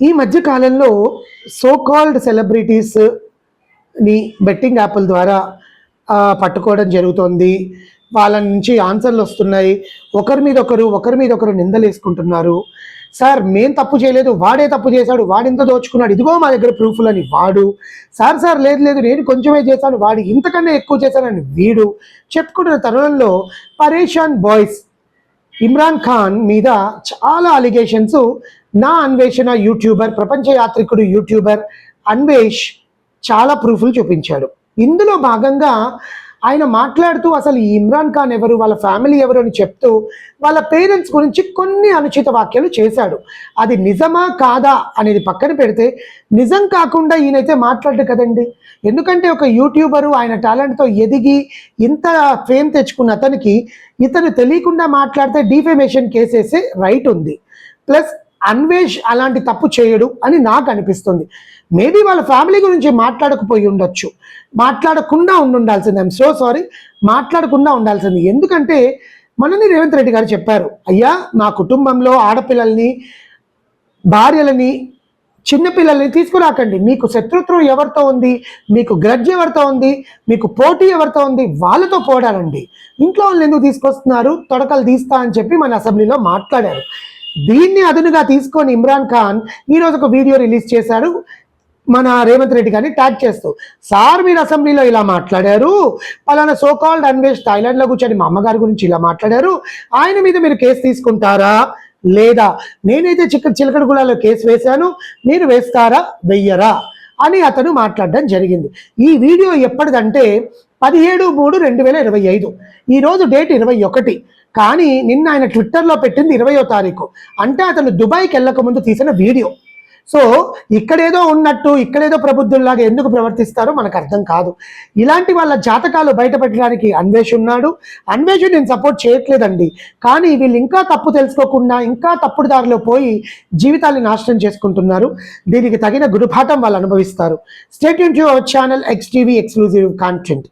ఈ మధ్య కాలంలో సో కాల్డ్ సెలబ్రిటీస్ని బెట్టింగ్ యాప్ల ద్వారా పట్టుకోవడం జరుగుతోంది. వాళ్ళ నుంచి ఆన్సర్లు వస్తున్నాయి. ఒకరి మీద ఒకరు నిందలేసుకుంటున్నారు. సార్ మేము తప్పు చేయలేదు, వాడే తప్పు చేశాడు, వాడింత దోచుకున్నాడు, ఇదిగో మా దగ్గర ప్రూఫ్లని వాడు. సార్ లేదు లేదు నేను కొంచెమే చేశాను, వాడు ఇంతకన్నా ఎక్కువ చేశానని వీడు చెప్పుకుంటున్న తరుణంలో పరేషాన్ బాయ్స్ ఇమ్రాన్ ఖాన్ మీద చాలా అలిగేషన్స్ నా అన్వేషణ యూట్యూబర్, ప్రపంచ యాత్రికుడు యూట్యూబర్ అన్వేష్ చాలా ప్రూఫ్లు చూపించాడు. ఇందులో భాగంగా ఆయన మాట్లాడుతూ అసలు ఈ ఇమ్రాన్ ఖాన్ ఎవరు, వాళ్ళ ఫ్యామిలీ ఎవరు అని చెప్తూ వాళ్ళ పేరెంట్స్ గురించి కొన్ని అనుచిత వ్యాఖ్యలు చేశాడు. అది నిజమా కాదా అనేది పక్కన పెడితే, నిజం కాకుండా ఈయనైతే మాట్లాడు కదండి. ఎందుకంటే ఒక యూట్యూబరు ఆయన టాలెంట్తో ఎదిగి ఇంత ఫేమ్ తెచ్చుకున్న అతనికి ఇతను తెలియకుండా మాట్లాడితే డిఫేమేషన్ కేసేసే రైట్ ఉంది. ప్లస్ అన్వేష్ అలాంటి తప్పు చేయడు అని నాకు అనిపిస్తుంది. మేబీ వాళ్ళ ఫ్యామిలీ గురించి మాట్లాడకపోయి ఉండొచ్చు, మాట్లాడకుండా ఉండాల్సింది. ఐఎమ్ సో సారీ, మాట్లాడకుండా ఉండాల్సింది. ఎందుకంటే మనని రేవంత్ రెడ్డి గారు చెప్పారు, అయ్యా నా కుటుంబంలో ఆడపిల్లల్ని, భార్యలని, చిన్నపిల్లల్ని తీసుకురాకండి. మీకు శత్రుత్వం ఎవరితో ఉంది, మీకు గ్రడ్జ్ ఎవరితో ఉంది, మీకు పోటీ ఎవరితో ఉంది, వాళ్ళతో పోడాలండి. ఇంట్లో వాళ్ళని ఎందుకు తీసుకొస్తున్నారు, తొడకలు తీస్తా అని చెప్పి మన అసెంబ్లీలో మాట్లాడారు. దీన్ని అదునుగా తీసుకొని ఇమ్రాన్ ఖాన్ ఈరోజు ఒక వీడియో రిలీజ్ చేశాడు, మన రేవంత్ రెడ్డి గారిని ట్యాగ్ చేస్తూ. సార్ మీరు అసెంబ్లీలో ఇలా మాట్లాడారు, పలానా సో కాల్డ్ అన్వేష్ థాయిలాండ్లో కూర్చొని మా అమ్మగారి గురించి ఇలా మాట్లాడారు, ఆయన మీద మీరు కేసు తీసుకుంటారా లేదా, నేనైతే చిలకడగూడలో కేసు వేశాను, మీరు వేస్తారా వెయ్యరా అని అతను మాట్లాడడం జరిగింది. ఈ వీడియో ఎప్పటిదంటే 17/3/2025. ఈరోజు డేట్ 21. కానీ నిన్న ఆయన ట్విట్టర్లో పెట్టింది 20వ తారీఖు. అంటే అతను దుబాయ్కి వెళ్ళక ముందు తీసిన వీడియో. సో ఇక్కడేదో ఉన్నట్టు, ఇక్కడేదో ప్రబుద్ధుల్లాగా ఎందుకు ప్రవర్తిస్తారో మనకు అర్థం కాదు. ఇలాంటి వాళ్ళ జాతకాలు బయటపెట్టడానికి అన్వేష్ ఉన్నాడు. అన్వేష్ నేను సపోర్ట్ చేయట్లేదండి, కానీ వీళ్ళు ఇంకా తప్పు తెలుసుకోకుండా ఇంకా తప్పుడు దారిలో పోయి జీవితాన్ని నాశనం చేసుకుంటున్నారు. దీనికి తగిన గురుపాఠం వాళ్ళు అనుభవిస్తారు. Stay tune to our channel XTV exclusive content.